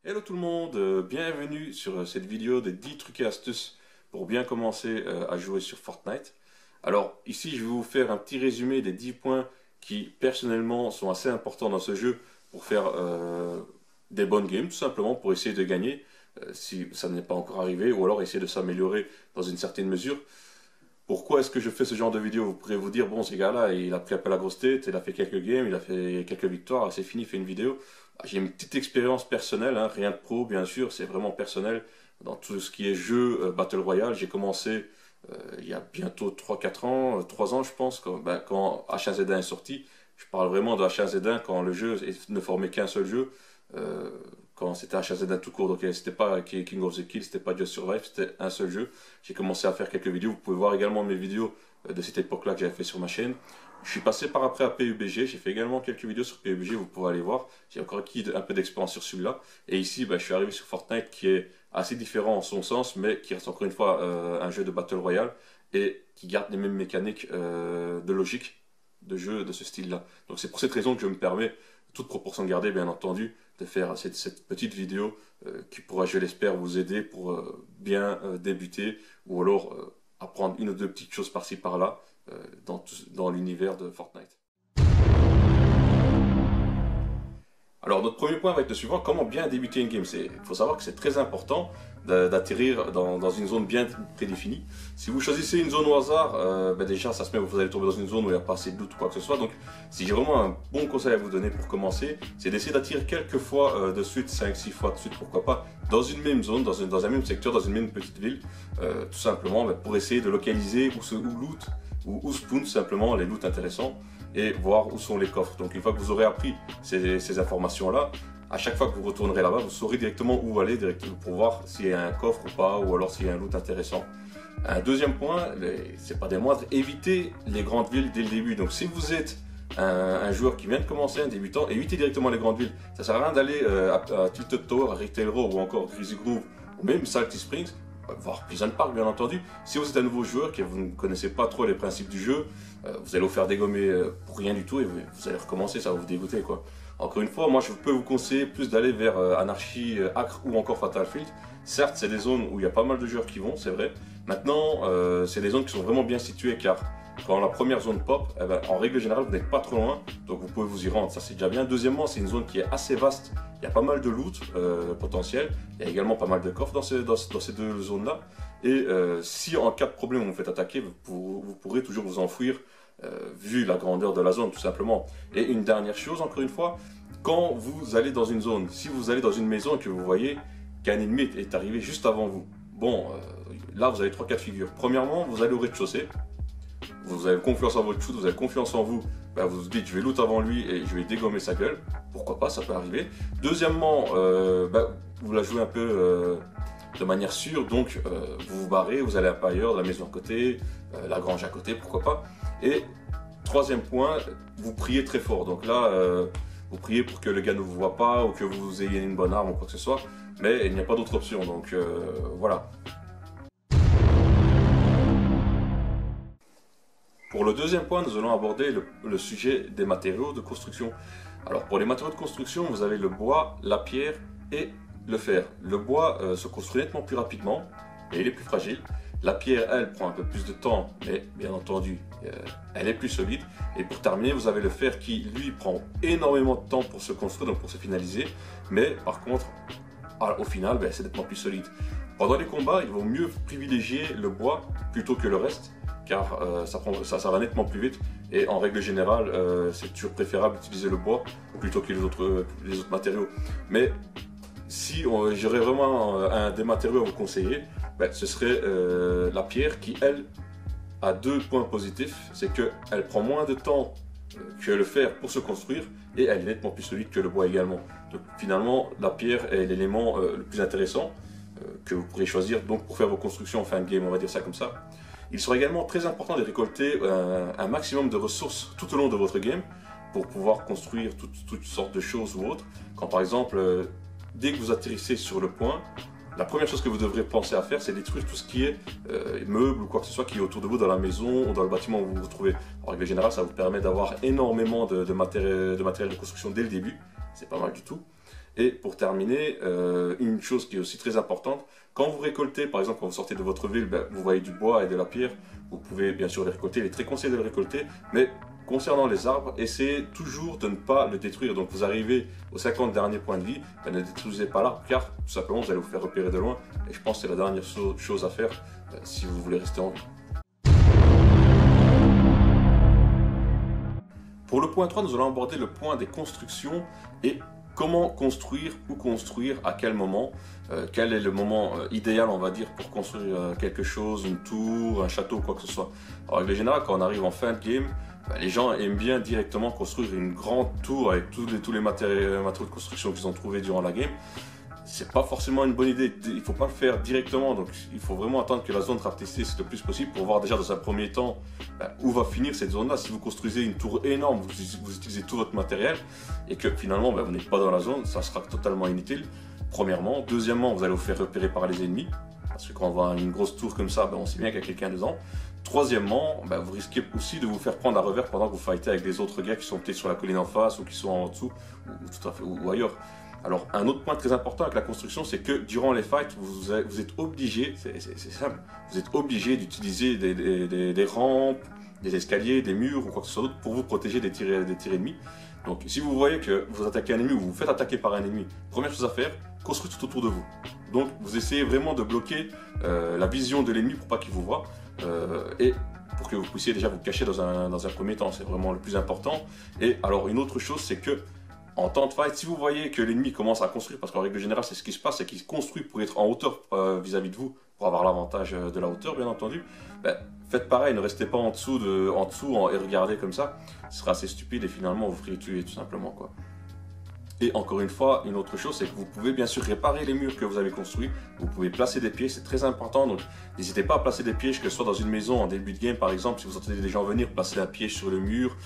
Hello tout le monde, bienvenue sur cette vidéo des 10 trucs et astuces pour bien commencer à jouer sur Fortnite. Alors ici je vais vous faire un petit résumé des 10 points qui personnellement sont assez importants dans ce jeu pour faire des bonnes games, tout simplement pour essayer de gagner si ça n'est pas encore arrivé, ou alors essayer de s'améliorer dans une certaine mesure. Pourquoi est-ce que je fais ce genre de vidéo? Vous pourrez vous dire, bon, ce gars-là, il a pris un peu la grosse tête, il a fait quelques games, il a fait quelques victoires, c'est fini, il fait une vidéo. J'ai une petite expérience personnelle, hein, rien de pro, bien sûr, c'est vraiment personnel. Dans tout ce qui est jeu Battle Royale, j'ai commencé il y a bientôt 3 4 ans, 3 ans je pense, quand H1Z1 est sorti. Je parle vraiment de H1Z1 quand le jeu ne formait qu'un seul jeu. Quand c'était H1Z1 tout court, donc c'était pas King of the Kill, c'était pas Just Survive, c'était un seul jeu. J'ai commencé à faire quelques vidéos, vous pouvez voir également mes vidéos de cette époque-là que j'avais fait sur ma chaîne. Je suis passé par après à PUBG, j'ai fait également quelques vidéos sur PUBG, vous pouvez aller voir. J'ai encore acquis un peu d'expérience sur celui-là. Et ici, je suis arrivé sur Fortnite qui est assez différent en son sens, mais qui reste encore une fois un jeu de Battle Royale et qui garde les mêmes mécaniques de logique de jeu de ce style-là. Donc c'est pour cette raison que je me permets, toute proportion gardée bien entendu, de faire cette petite vidéo qui pourra, je l'espère, vous aider pour bien débuter ou alors apprendre une ou deux petites choses par-ci par-là dans l'univers de Fortnite. Alors notre premier point va être le suivant, comment bien débuter une game. Il faut savoir que c'est très important d'atterrir dans une zone bien prédéfinie. Si vous choisissez une zone au hasard, déjà ça se met, vous allez tomber dans une zone où il n'y a pas assez de loot ou quoi que ce soit. Donc si j'ai vraiment un bon conseil à vous donner pour commencer, c'est d'essayer d'atterrir quelques fois de suite, 5-6 fois de suite, pourquoi pas, dans une même zone, dans un même secteur, dans une même petite ville, tout simplement pour essayer de localiser où loot, ou spawn tout simplement les loots intéressants et voir où sont les coffres. Donc une fois que vous aurez appris ces informations-là, à chaque fois que vous retournerez là-bas, vous saurez directement où aller directement pour voir s'il y a un coffre ou pas, ou alors s'il y a un loot intéressant. Un deuxième point, c'est pas des moindres, évitez les grandes villes dès le début. Donc si vous êtes un joueur qui vient de commencer, un débutant, évitez directement les grandes villes. Ça sert à rien d'aller à Tilted Tower, à Retail Row ou encore Greasy Grove ou même Salty Springs, voire Pleasant Park bien entendu. Si vous êtes un nouveau joueur que vous ne connaissez pas trop les principes du jeu, vous allez vous faire dégommer pour rien du tout et vous allez recommencer, ça va vous dégoûter quoi. Encore une fois, moi je peux vous conseiller plus d'aller vers Anarchy, Acre ou encore Fatal Field. Certes, c'est des zones où il y a pas mal de joueurs qui vont, c'est vrai. Maintenant, c'est des zones qui sont vraiment bien situées car quand la première zone pop, en règle générale, vous n'êtes pas trop loin, donc vous pouvez vous y rendre, ça c'est déjà bien. Deuxièmement, c'est une zone qui est assez vaste, il y a pas mal de loot potentiel, il y a également pas mal de coffres dans ces deux zones-là. Et si en cas de problème vous vous faites attaquer, vous pourrez toujours vous enfuir vu la grandeur de la zone tout simplement. Et une dernière chose, encore une fois, quand vous allez dans une zone, si vous allez dans une maison et que vous voyez qu'un ennemi est arrivé juste avant vous, bon, là vous avez 3 cas de figure. Premièrement, vous allez au rez-de-chaussée, vous avez confiance en votre shoot, vous avez confiance en vous, vous vous dites je vais loot avant lui et je vais dégommer sa gueule, pourquoi pas, ça peut arriver. Deuxièmement, vous la jouez un peu de manière sûre, donc vous vous barrez, vous allez un peu ailleurs, la maison à côté, la grange à côté, pourquoi pas. Et troisième point, vous priez très fort, donc là vous priez pour que le gars ne vous voit pas ou que vous ayez une bonne arme ou quoi que ce soit, mais il n'y a pas d'autre option, donc voilà. Pour le deuxième point, nous allons aborder le sujet des matériaux de construction. Alors pour les matériaux de construction, vous avez le bois, la pierre et le fer. Le bois se construit nettement plus rapidement et il est plus fragile. La pierre, elle, prend un peu plus de temps, mais bien entendu, elle est plus solide. Et pour terminer, vous avez le fer qui, lui, prend énormément de temps pour se construire, donc pour se finaliser. Mais par contre, au final, c'est nettement plus solide. Pendant les combats, il vaut mieux privilégier le bois plutôt que le reste, car ça va nettement plus vite. Et en règle générale, c'est toujours préférable d'utiliser le bois plutôt que les autres matériaux. Mais si j'aurais vraiment des matériaux à vous conseiller, ce serait la pierre qui, elle, a 2 points positifs. C'est qu'elle prend moins de temps que le fer pour se construire et elle est nettement plus solide que le bois également. Donc finalement, la pierre est l'élément le plus intéressant que vous pourrez choisir donc, pour faire vos constructions en fin de game, on va dire ça comme ça. Il sera également très important de récolter un maximum de ressources tout au long de votre game pour pouvoir construire toutes sortes de choses ou autres. Quand par exemple, dès que vous atterrissez sur le point, la première chose que vous devrez penser à faire, c'est détruire tout ce qui est meubles ou quoi que ce soit qui est autour de vous dans la maison ou dans le bâtiment où vous vous trouvez. En règle générale, ça vous permet d'avoir énormément de matériel de construction dès le début. C'est pas mal du tout. Et pour terminer, une chose qui est aussi très importante, quand vous récoltez, par exemple quand vous sortez de votre ville, ben, vous voyez du bois et de la pierre, vous pouvez bien sûr les récolter, il est très conseillé de les récolter, mais concernant les arbres, essayez toujours de ne pas le détruire. Donc vous arrivez aux 50 derniers points de vie, ben, ne détruisez pas l'arbre car tout simplement vous allez vous faire repérer de loin. Et je pense que c'est la dernière chose à faire si vous voulez rester en vie. Pour le point 3, nous allons aborder le point des constructions et comment construire, où construire, à quel moment, quel est le moment idéal, on va dire, pour construire quelque chose, une tour, un château, quoi que ce soit. En règle générale, quand on arrive en fin de game, les gens aiment bien directement construire une grande tour avec tous les matériaux de construction qu'ils ont trouvés durant la game. C'est pas forcément une bonne idée, il faut pas le faire directement, donc il faut vraiment attendre que la zone rapetissée le plus possible pour voir déjà dans un premier temps où va finir cette zone là. Si vous construisez une tour énorme, vous utilisez tout votre matériel et que finalement vous n'êtes pas dans la zone, ça sera totalement inutile, premièrement. Deuxièmement, vous allez vous faire repérer par les ennemis, parce que quand on voit une grosse tour comme ça, on sait bien qu'il y a quelqu'un dedans. Troisièmement, vous risquez aussi de vous faire prendre à revers pendant que vous fightez avec des autres gars qui sont peut-être sur la colline en face ou qui sont en dessous ou ailleurs. Alors, un autre point très important avec la construction, c'est que durant les fights, vous êtes obligé, c'est simple, vous êtes obligé d'utiliser des rampes, des escaliers, des murs ou quoi que ce soit d'autre pour vous protéger des tirs ennemis. Donc, si vous voyez que vous attaquez un ennemi ou vous vous faites attaquer par un ennemi, première chose à faire, construire tout autour de vous. Donc, vous essayez vraiment de bloquer la vision de l'ennemi pour pas qu'il vous voie et pour que vous puissiez déjà vous cacher dans un premier temps. C'est vraiment le plus important. Et alors, une autre chose, c'est que en temps de fight, si vous voyez que l'ennemi commence à construire, parce qu'en règle générale, c'est ce qui se passe, c'est qu'il construit pour être en hauteur vis-à-vis de vous, pour avoir l'avantage de la hauteur, bien entendu, faites pareil, ne restez pas en dessous et regardez comme ça. Ce sera assez stupide et finalement vous ferez tuer tout simplement, quoi. Et encore une fois, une autre chose, c'est que vous pouvez bien sûr réparer les murs que vous avez construits. Vous pouvez placer des pièges, c'est très important. Donc, n'hésitez pas à placer des pièges, que ce soit dans une maison en début de game, par exemple, si vous entendez des gens venir, placez un piège sur le mur,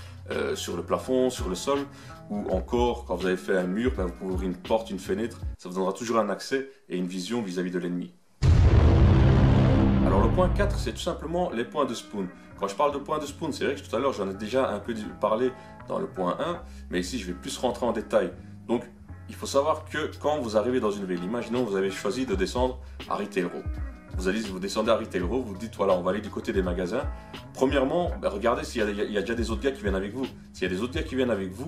sur le plafond, sur le sol, ou encore, quand vous avez fait un mur, vous pouvez ouvrir une porte, une fenêtre. Ça vous donnera toujours un accès et une vision vis-à-vis de l'ennemi. Alors, le point 4, c'est tout simplement les points de spawn. Quand je parle de points de spawn, c'est vrai que tout à l'heure, j'en ai déjà un peu parlé dans le point 1, mais ici, je vais plus rentrer en détail. Donc, il faut savoir que quand vous arrivez dans une ville, imaginons que vous avez choisi de descendre à Retail Row. Vous descendez à Retail Row, vous dites voilà, on va aller du côté des magasins. Premièrement, regardez s'il y a déjà des autres gars qui viennent avec vous. S'il y a des autres gars qui viennent avec vous,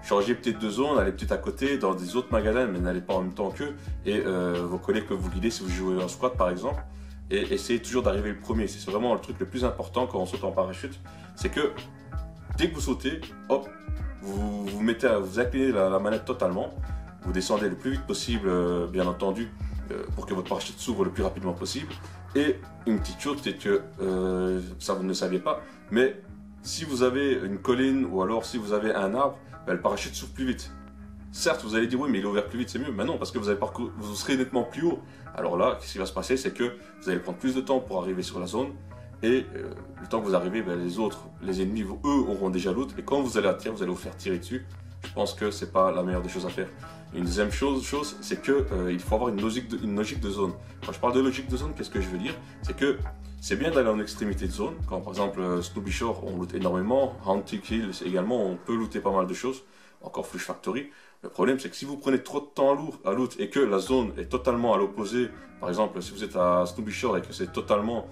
changez peut-être de zone, allez peut-être à côté dans des autres magasins, mais n'allez pas en même temps qu'eux. Et vos collègues peuvent vous guider si vous jouez en squad par exemple. Et essayez toujours d'arriver le premier. C'est vraiment le truc le plus important quand on saute en parachute. C'est que dès que vous sautez, hop, vous inclinez la manette totalement, vous descendez le plus vite possible, bien entendu, pour que votre parachute s'ouvre le plus rapidement possible. Et une petite chose, c'est que ça vous ne le saviez pas, mais si vous avez une colline ou alors si vous avez un arbre, le parachute s'ouvre plus vite. Certes, vous allez dire oui, mais il est ouvert plus vite, c'est mieux. Mais non, parce que vous serez nettement plus haut. Alors là, ce qui va se passer, c'est que vous allez prendre plus de temps pour arriver sur la zone. Et le temps que vous arrivez, les ennemis, eux, auront déjà loot. Et quand vous allez atterrir, vous allez vous faire tirer dessus. Je pense que c'est pas la meilleure des choses à faire. Et une deuxième chose, c'est que il faut avoir une logique de zone. Quand je parle de logique de zone, qu'est-ce que je veux dire? C'est que c'est bien d'aller en extrémité de zone. Quand par exemple Snowy Shore, on loot énormément. Haunted Hill également, on peut looter pas mal de choses. Encore Flush Factory. Le problème, c'est que si vous prenez trop de temps à loot et que la zone est totalement à l'opposé, par exemple, si vous êtes à Snowy Shore et que c'est totalement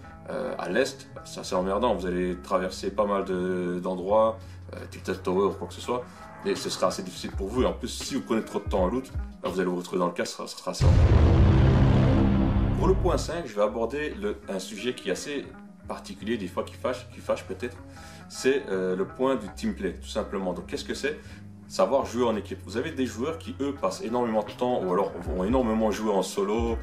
à l'est, ça c'est emmerdant. Vous allez traverser pas mal d'endroits, Tilted Tower ou quoi que ce soit, et ce sera assez difficile pour vous. Et en plus, si vous prenez trop de temps à loot, vous allez vous retrouver dans le cas, ça sera assez emmerdant. Pour le point 5, je vais aborder un sujet qui est assez particulier, des fois qui fâche peut-être. C'est le point du team play, tout simplement. Donc qu'est-ce que c'est? Savoir jouer en équipe. Vous avez des joueurs qui, eux, passent énormément de temps, ou alors vont énormément jouer en solo,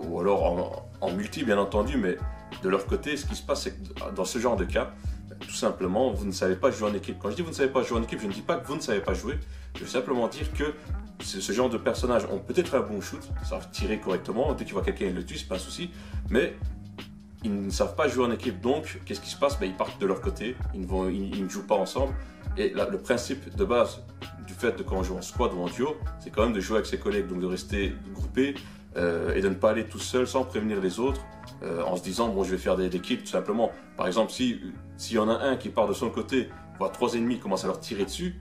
ou alors en multi, bien entendu, mais de leur côté, ce qui se passe, c'est que dans ce genre de cas, tout simplement, vous ne savez pas jouer en équipe. Quand je dis vous ne savez pas jouer en équipe, je ne dis pas que vous ne savez pas jouer, je veux simplement dire que ce genre de personnages ont peut-être un bon shoot, savent tirer correctement, dès qu'ils voient quelqu'un, ils le tuent, c'est pas un souci, mais ils ne savent pas jouer en équipe, donc qu'est-ce qui se passe? Ils partent de leur côté, ils ne jouent pas ensemble. Et là, le principe de base du fait de quand on joue en squad ou en duo, c'est quand même de jouer avec ses collègues, donc de rester groupé et de ne pas aller tout seul sans prévenir les autres, en se disant bon je vais faire des kills tout simplement. Par exemple, s'il y en a un qui part de son côté, voit 3 ennemis commencent à leur tirer dessus,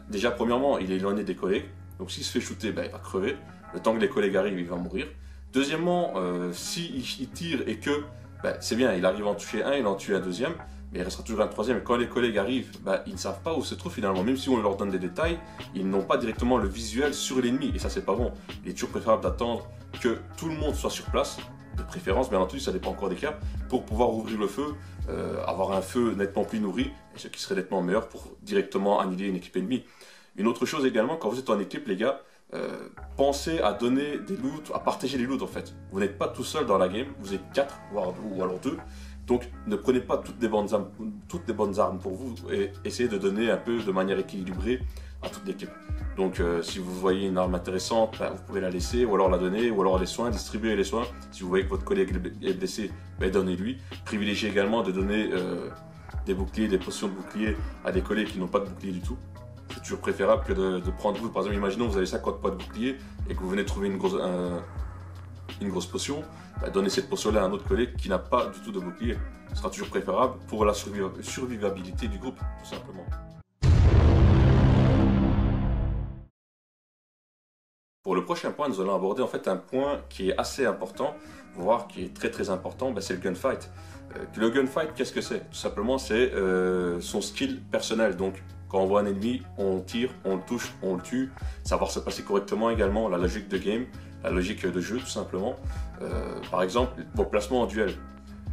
déjà premièrement il est éloigné des collègues, Donc s'il se fait shooter, ben, il va crever. Le temps que les collègues arrivent, il va mourir. Deuxièmement, s'il tire et que, ben, c'est bien, il arrive à en toucher un, il en tue un deuxième, mais il restera toujours un troisième. Et quand les collègues arrivent, ben, ils ne savent pas où se trouve finalement. Même si on leur donne des détails, ils n'ont pas directement le visuel sur l'ennemi. Et ça, c'est pas bon. Il est toujours préférable d'attendre que tout le monde soit sur place, de préférence, bien entendu, ça dépend encore des cas, pour pouvoir ouvrir le feu, avoir un feu nettement plus nourri, et ce qui serait nettement meilleur pour directement annihiler une équipe ennemie. Une autre chose également, quand vous êtes en équipe, les gars, pensez à donner des loots, à partager les loots en fait. Vous n'êtes pas tout seul dans la game, vous êtes 4, ou alors 2. Donc ne prenez pas toutes les bonnes armes pour vous et essayez de donner un peu de manière équilibrée à toute l'équipe. Donc si vous voyez une arme intéressante, ben, vous pouvez la laisser ou alors la donner, ou alors les soins, distribuer les soins. Si vous voyez que votre collègue est blessé, ben, donnez-lui. Privilégiez également de donner des boucliers, des potions de bouclier à des collègues qui n'ont pas de bouclier du tout. C'est toujours préférable que de prendre vous. Par exemple, imaginons que vous avez 50 points de bouclier et que vous venez de trouver une grosse potion, bah, donnez cette potion-là à un autre collègue qui n'a pas du tout de bouclier. Ce sera toujours préférable pour la survivabilité du groupe, tout simplement. Pour le prochain point, nous allons aborder en fait un point qui est assez important, voire qui est très très important, bah, c'est le gunfight. Le gunfight, qu'est-ce que c'est? Tout simplement, c'est son skill personnel. Donc, quand on voit un ennemi, on tire, on le touche, on le tue. Savoir se passer correctement également, la logique de game, la logique de jeu tout simplement. Par exemple, vos placements en duel.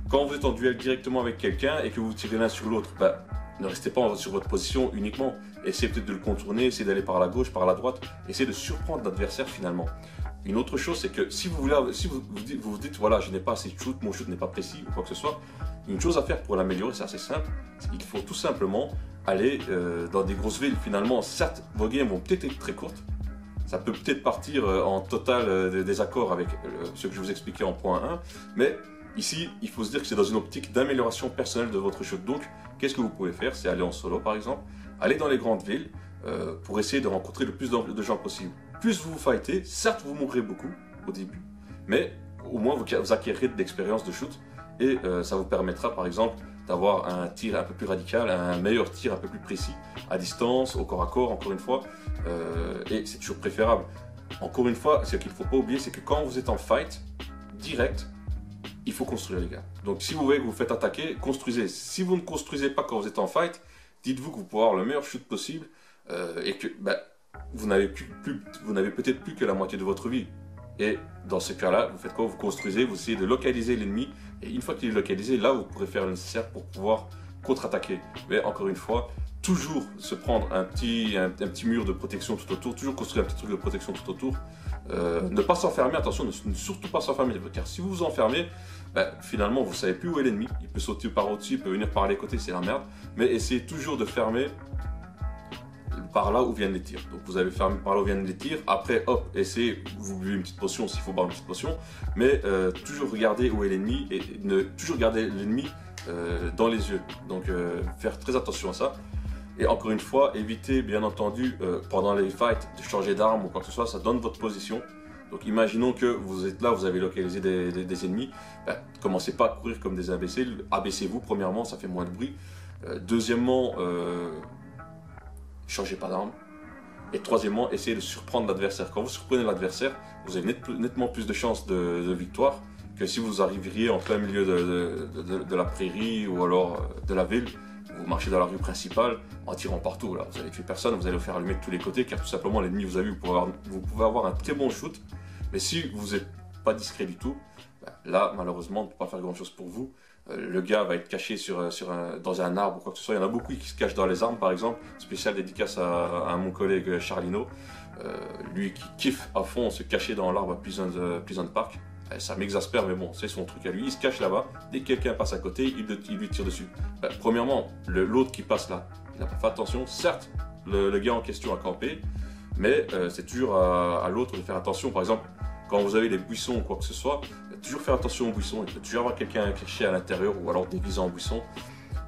Quand vous êtes en duel directement avec quelqu'un et que vous tirez l'un sur l'autre, bah, ne restez pas sur votre position uniquement. Essayez peut-être de le contourner, essayez d'aller par la gauche, par la droite. Essayez de surprendre l'adversaire finalement. Une autre chose, c'est que si vous vous dites, voilà, je n'ai pas assez de shoot, mon shoot n'est pas précis ou quoi que ce soit, une chose à faire pour l'améliorer, c'est assez simple, c'est qu'il faut tout simplement aller dans des grosses villes. Finalement, certes, vos games vont peut-être être très courtes, ça peut peut-être partir en total désaccord avec ce que je vous expliquais en point 1, mais ici, il faut se dire que c'est dans une optique d'amélioration personnelle de votre shoot. Donc, qu'est-ce que vous pouvez faire? C'est aller en solo par exemple, aller dans les grandes villes pour essayer de rencontrer le plus de gens possible. Plus vous vous fightez, certes vous mourrez beaucoup au début, mais au moins vous acquérez de l'expérience de shoot et ça vous permettra par exemple d'avoir un tir un peu plus radical, un meilleur tir un peu plus précis, à distance, au corps à corps, encore une fois, et c'est toujours préférable. Encore une fois, ce qu'il ne faut pas oublier, c'est que quand vous êtes en fight direct, il faut construire les gars. Donc si vous voyez que vous faites attaquer, construisez. Si vous ne construisez pas quand vous êtes en fight, dites-vous que vous pouvez avoir le meilleur shoot possible et que vous n'avez peut-être plus que la moitié de votre vie. Et dans ce cas-là, vous faites quoi? Vous construisez, vous essayez de localiser l'ennemi. Et une fois qu'il est localisé, là, vous pourrez faire le nécessaire pour pouvoir contre-attaquer. Mais encore une fois, toujours se prendre un petit mur de protection tout autour, toujours construire un petit truc de protection tout autour. Ne pas s'enfermer, attention, ne surtout pas s'enfermer. Car si vous vous enfermez, finalement, vous ne savez plus où est l'ennemi. Il peut sauter par au-dessus, il peut venir par les côtés, c'est la merde. Mais essayez toujours de fermer par là où viennent les tirs. Donc vous avez fermé par là où viennent les tirs. Après, hop, essayez, vous buvez une petite potion s'il faut boire une petite potion. Mais toujours regarder où est l'ennemi et toujours garder l'ennemi dans les yeux. Donc faire très attention à ça. Et encore une fois, évitez bien entendu pendant les fights de changer d'arme ou quoi que ce soit. Ça donne votre position. Donc imaginons que vous êtes là, vous avez localisé des ennemis. Commencez pas à courir comme des imbéciles. Abaissez-vous premièrement, ça fait moins de bruit. Deuxièmement, changez pas d'arme. Et troisièmement, essayez de surprendre l'adversaire. Quand vous surprenez l'adversaire, vous avez nettement plus de chances de victoire que si vous arriveriez en plein milieu de la prairie ou alors de la ville. Vous marchez dans la rue principale en tirant partout. Là. Vous allez tuer personne, vous allez vous faire allumer de tous les côtés car tout simplement l'ennemi vous a vu, vous pouvez avoir un très bon shoot. Mais si vous n'êtes pas discret du tout, là malheureusement on ne peut pas faire grand chose pour vous. Le gars va être caché dans un arbre ou quoi que ce soit. Il y en a beaucoup qui se cachent dans les arbres par exemple. Spécial dédicace à mon collègue Charlino. Lui qui kiffe à fond se cacher dans l'arbre à Pleasant Park. Ça m'exaspère mais bon, c'est son truc à lui. Il se cache là-bas. Dès que quelqu'un passe à côté, il lui tire dessus. Premièrement, l'autre qui passe là, il n'a pas fait attention. Certes, le gars en question a campé. Mais c'est toujours à l'autre de faire attention. Par exemple, quand vous avez des buissons ou quoi que ce soit, toujours faire attention aux buissons. Il peut toujours avoir quelqu'un caché à l'intérieur ou alors déguisé en buisson.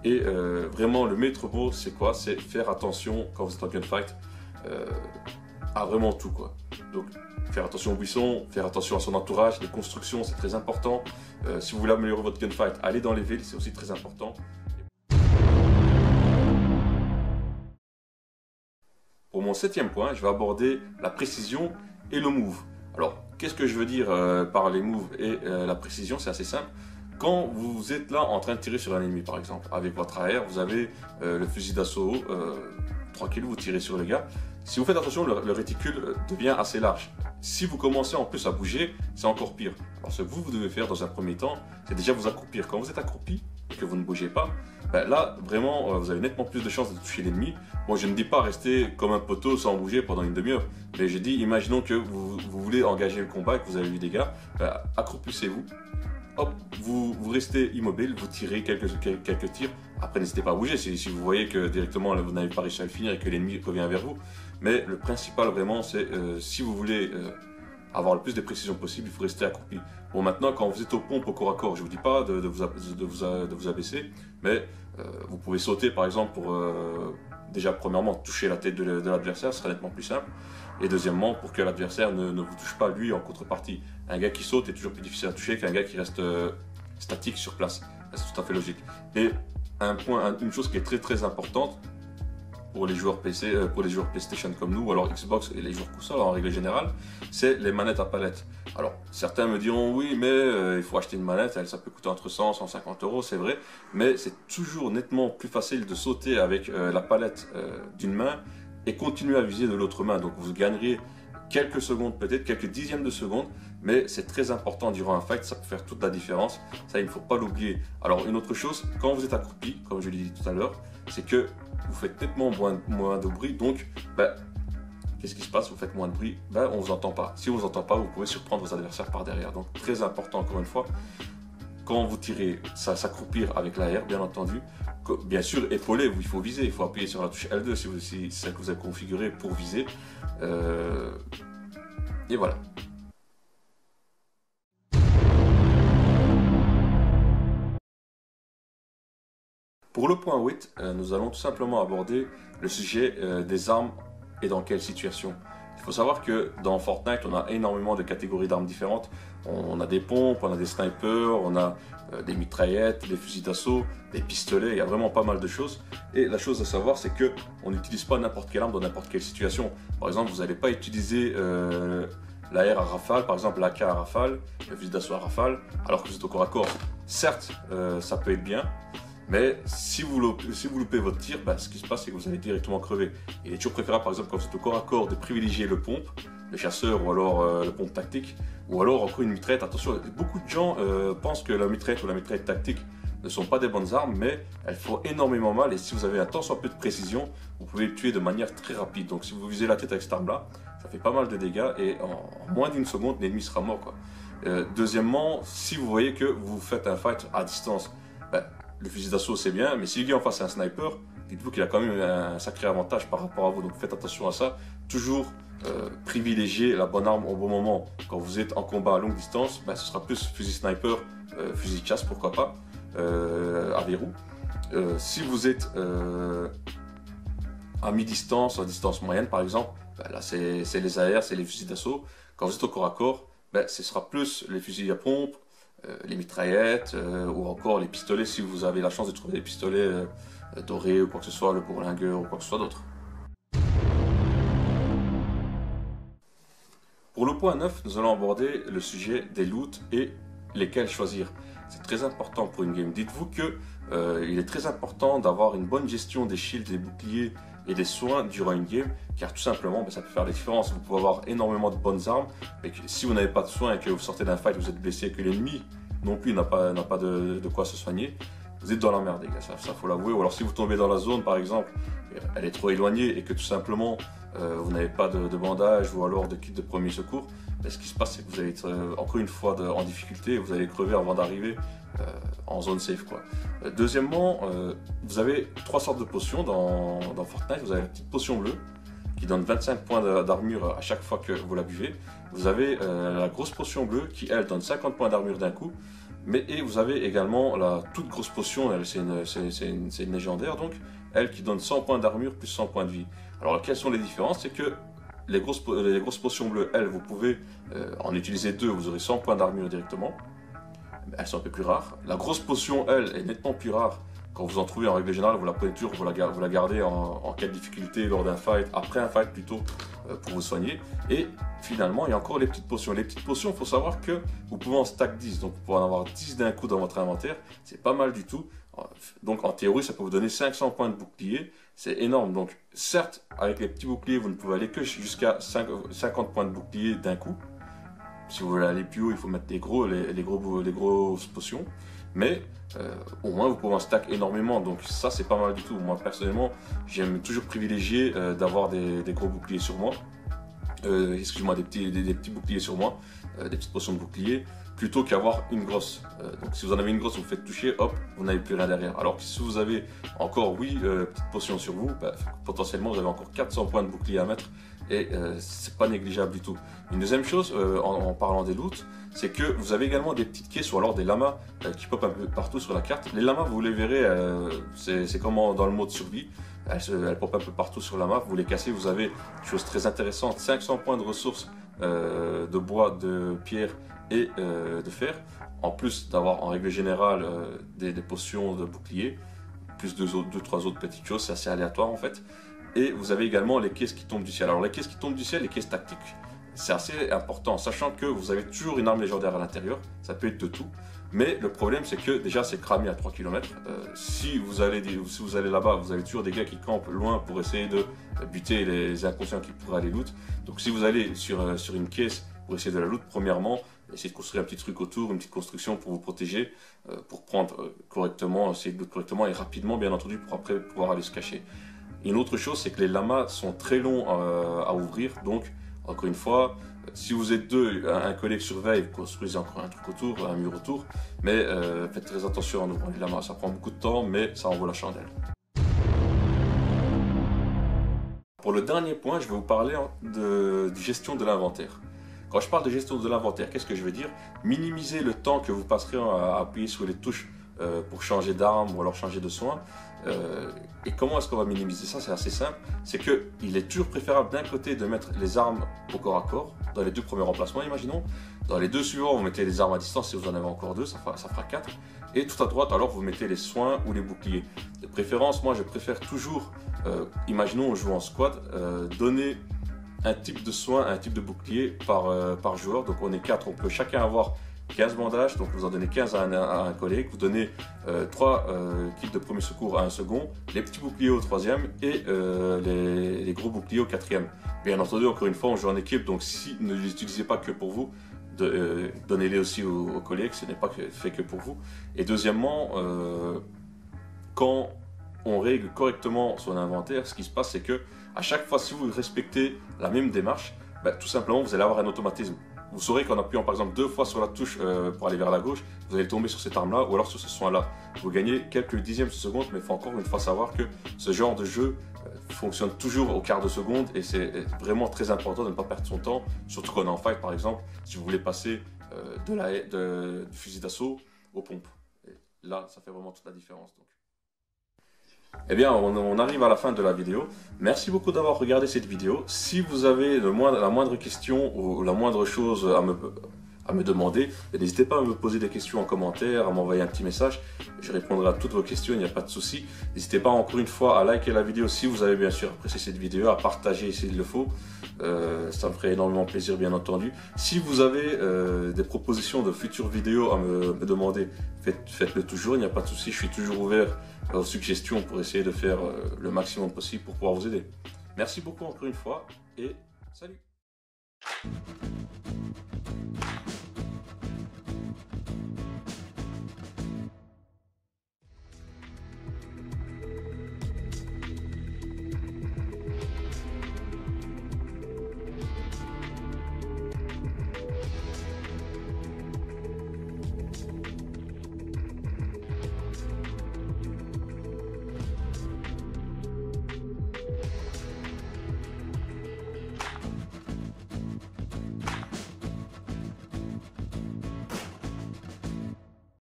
Et vraiment, le maître mot, c'est quoi? C'est faire attention quand vous êtes en gunfight à vraiment tout, quoi. Donc, faire attention aux buissons, faire attention à son entourage, les constructions, c'est très important. Si vous voulez améliorer votre gunfight, allez dans les villes, c'est aussi très important. Pour mon 7e point, je vais aborder la précision et le move. Alors, qu'est-ce que je veux dire par les moves et la précision? C'est assez simple. Quand vous êtes là en train de tirer sur un ennemi, par exemple, avec votre AR, vous avez le fusil d'assaut, tranquille, vous tirez sur le gars. Si vous faites attention, le réticule devient assez large. Si vous commencez en plus à bouger, c'est encore pire. Alors ce que vous devez faire dans un premier temps, c'est déjà vous accroupir. Quand vous êtes accroupi et que vous ne bougez pas, ben là, vraiment, vous avez nettement plus de chances de toucher l'ennemi. Moi, je ne dis pas rester comme un poteau sans bouger pendant une demi-heure. Mais je dis, imaginons que vous voulez engager le combat et que vous avez eu des gars, ben, accroupissez-vous. Hop, vous restez immobile, vous tirez quelques tirs. Après, n'hésitez pas à bouger si vous voyez que directement vous n'avez pas réussi à le finir et que l'ennemi revient vers vous. Mais le principal vraiment, c'est si vous voulez avoir le plus de précision possible, il faut rester accroupi. Bon, maintenant, quand vous êtes aux pompes au corps à corps, je ne vous dis pas de vous abaisser, mais vous pouvez sauter par exemple pour déjà premièrement toucher la tête de l'adversaire, ce sera nettement plus simple. Et deuxièmement, pour que l'adversaire ne vous touche pas lui en contrepartie. Un gars qui saute est toujours plus difficile à toucher qu'un gars qui reste statique sur place. C'est tout à fait logique. Et une chose qui est très importante pour les joueurs PC, pour les joueurs PlayStation comme nous, ou alors Xbox et les joueurs console en règle générale, c'est les manettes à palette. Alors certains me diront oui, mais il faut acheter une manette, ça peut coûter entre 100 et 150 euros, c'est vrai, mais c'est toujours nettement plus facile de sauter avec la palette d'une main et continuer à viser de l'autre main. Donc vous gagneriez quelques secondes, peut-être quelques dixièmes de secondes, mais c'est très important durant un fight, ça peut faire toute la différence, ça il ne faut pas l'oublier. Alors une autre chose, quand vous êtes accroupi, comme je l'ai dit tout à l'heure, c'est que vous faites nettement moins de bruit, donc qu'est-ce qui se passe? Vous faites moins de bruit, on ne vous entend pas. Si on ne vous entend pas, vous pouvez surprendre vos adversaires par derrière. Donc très important encore une fois, quand vous tirez, ça s'accroupir avec l'AR, bien entendu. Bien sûr, épaulé, il faut viser, il faut appuyer sur la touche L2 si c'est celle que vous avez configurée pour viser. Et voilà. Pour le point 8, nous allons tout simplement aborder le sujet des armes et dans quelle situation. Il faut savoir que dans Fortnite, on a énormément de catégories d'armes différentes. On a des pompes, on a des snipers, on a des mitraillettes, des fusils d'assaut, des pistolets, il y a vraiment pas mal de choses. Et la chose à savoir, c'est qu'on n'utilise pas n'importe quelle arme dans n'importe quelle situation. Par exemple, vous n'allez pas utiliser l'AR à rafale, par exemple l'AK à rafale, le fusil d'assaut à rafale, alors que vous êtes au corps à corps. Certes, ça peut être bien, mais si vous loupez votre tir, ce qui se passe, c'est que vous allez directement crever. Il est toujours préférable, par exemple, quand vous êtes au corps à corps, de privilégier le pompe, le chasseur ou alors le pompe tactique, ou alors encore une mitraillette. Attention, beaucoup de gens pensent que la mitraillette ou la mitraillette tactique ne sont pas des bonnes armes, mais elles font énormément mal et si vous avez un tant soit peu de précision, vous pouvez le tuer de manière très rapide. Donc si vous visez la tête avec cette arme-là, ça fait pas mal de dégâts et en moins d'une seconde, l'ennemi sera mort, quoi. Deuxièmement, si vous voyez que vous faites un fight à distance, le fusil d'assaut c'est bien, mais si le gars en face est un sniper, dites-vous qu'il a quand même un sacré avantage par rapport à vous, donc faites attention à ça. Toujours privilégier la bonne arme au bon moment. Quand vous êtes en combat à longue distance, ce sera plus fusil sniper, fusil de chasse, pourquoi pas, à verrou. Si vous êtes à mi-distance, à distance moyenne par exemple, là c'est les AR, c'est les fusils d'assaut. Quand vous êtes au corps à corps, ce sera plus les fusils à pompe, les mitraillettes ou encore les pistolets si vous avez la chance de trouver des pistolets dorés ou quoi que ce soit, le bourlingueur ou quoi que ce soit d'autre. Pour le point 9, nous allons aborder le sujet des loots et lesquels choisir. C'est très important pour une game. Dites-vous que il est très important d'avoir une bonne gestion des shields, des boucliers et des soins durant une game, car tout simplement ça peut faire la différence. Vous pouvez avoir énormément de bonnes armes, mais si vous n'avez pas de soins et que vous sortez d'un fight, vous êtes blessé et que l'ennemi non plus n'a pas de quoi se soigner, vous êtes dans la merde les gars, ça faut l'avouer. Ou alors si vous tombez dans la zone par exemple, elle est trop éloignée et que tout simplement vous n'avez pas de bandage ou alors de kit de premier secours, ce qui se passe c'est que vous allez être encore une fois en difficulté et vous allez crever avant d'arriver en zone safe, quoi. Deuxièmement, vous avez trois sortes de potions dans Fortnite. Vous avez la petite potion bleue qui donne 25 points d'armure à chaque fois que vous la buvez. Vous avez la grosse potion bleue qui elle donne 50 points d'armure d'un coup. Et vous avez également la toute grosse potion, c'est une légendaire donc, elle qui donne 100 points d'armure plus 100 points de vie. Alors quelles sont les différences? C'est que les grosses potions bleues, elles, vous pouvez en utiliser deux, vous aurez 100 points d'armure directement. Elles sont un peu plus rares. La grosse potion, elle, est nettement plus rare, Quand vous en trouvez, en règle générale, vous la prenez toujours, vous la gardez en cas de difficulté lors d'un fight, après un fight plutôt, pour vous soigner. Et finalement, il y a encore les petites potions. Les petites potions, il faut savoir que vous pouvez en stack 10, donc vous pouvez en avoir 10 d'un coup dans votre inventaire. C'est pas mal du tout. Donc en théorie, ça peut vous donner 500 points de bouclier. C'est énorme. Donc certes, avec les petits boucliers, vous ne pouvez aller que jusqu'à 50 points de bouclier d'un coup. Si vous voulez aller plus haut, il faut mettre les grosses potions. Mais au moins, vous pouvez en stack énormément. Donc ça, c'est pas mal du tout. Moi, personnellement, j'aime toujours privilégier d'avoir des gros boucliers sur moi. Excuse-moi, des petits boucliers sur moi. Des petites potions de bouclier. Plutôt qu'avoir une grosse. Donc si vous en avez une grosse, vous faites toucher, hop, vous n'avez plus rien derrière. Alors que si vous avez encore, petites potions sur vous, potentiellement, vous avez encore 400 points de bouclier à mettre. Et c'est pas négligeable du tout. Une deuxième chose, en parlant des loots, c'est que vous avez également des petites caisses ou alors des lamas qui pop un peu partout sur la carte. Les lamas, vous les verrez, c'est comme dans le mode survie. Elles pop un peu partout sur la map. Vous les cassez, vous avez une chose très intéressante, 500 points de ressources de bois, de pierre et de fer. En plus d'avoir en règle générale des potions de bouclier, plus deux, trois autres petites choses, c'est assez aléatoire en fait. Et vous avez également les caisses qui tombent du ciel. Alors les caisses qui tombent du ciel, les caisses tactiques, c'est assez important, sachant que vous avez toujours une arme légendaire à l'intérieur, ça peut être de tout. Mais le problème c'est que déjà c'est cramé à 3 km. Si vous allez là-bas, vous avez toujours des gars qui campent loin pour essayer de buter les inconscients qui pourraient aller loot. Donc si vous allez sur une caisse pour essayer de la loot, premièrement, essayez de construire un petit truc autour, une petite construction pour vous protéger, pour prendre correctement, essayer de loot correctement et rapidement bien entendu pour après pouvoir aller se cacher. Une autre chose, c'est que les lamas sont très longs à ouvrir, donc encore une fois, si vous êtes deux, un collègue surveille, construisez encore un truc autour, un mur autour, mais faites très attention en ouvrant les lamas, ça prend beaucoup de temps, mais ça en vaut la chandelle. Pour le dernier point, je vais vous parler de gestion de l'inventaire. Quand je parle de gestion de l'inventaire, qu'est-ce que je veux dire? Minimiser le temps que vous passerez à appuyer sur les touches pour changer d'arme ou alors changer de soin. Et comment est-ce qu'on va minimiser ça? C'est assez simple, c'est qu'il est toujours préférable d'un côté de mettre les armes au corps à corps, dans les deux premiers remplacements imaginons, dans les deux suivants vous mettez les armes à distance si vous en avez encore deux, ça fera 4, et tout à droite alors vous mettez les soins ou les boucliers. De préférence, moi je préfère toujours, imaginons on joue en squad, donner un type de soin, un type de bouclier par joueur, donc on est 4, on peut chacun avoir 15 bandages, donc vous en donnez 15 à un collègue, vous donnez 3 kits de premier secours à un second, les petits boucliers au troisième et les gros boucliers au quatrième. Bien entendu, encore une fois, on joue en équipe, donc si ne les utilisez pas que pour vous, donnez-les aussi aux collègues, ce n'est pas fait que pour vous. Et deuxièmement, quand on règle correctement son inventaire, ce qui se passe, c'est que à chaque fois, si vous respectez la même démarche, tout simplement, vous allez avoir un automatisme. Vous saurez qu'en appuyant par exemple 2 fois sur la touche pour aller vers la gauche, vous allez tomber sur cette arme-là ou alors sur ce soin-là. Vous gagnez quelques dixièmes de seconde, mais il faut encore une fois savoir que ce genre de jeu fonctionne toujours au quart de seconde et c'est vraiment très important de ne pas perdre son temps, surtout quand on est en fight par exemple, si vous voulez passer du fusil d'assaut aux pompes. Et là, ça fait vraiment toute la différence. Donc. Eh bien, on arrive à la fin de la vidéo. Merci beaucoup d'avoir regardé cette vidéo. Si vous avez la moindre question ou la moindre chose à me demander, n'hésitez pas à me poser des questions en commentaire, à m'envoyer un petit message. Je répondrai à toutes vos questions, il n'y a pas de souci. N'hésitez pas encore une fois à liker la vidéo si vous avez bien sûr apprécié cette vidéo, à partager s'il le faut. Ça me ferait énormément plaisir bien entendu. Si vous avez des propositions de futures vidéos à me demander, faites-le toujours, il n'y a pas de souci. Je suis toujours ouvert aux suggestions pour essayer de faire le maximum possible pour pouvoir vous aider. Merci beaucoup encore une fois et salut!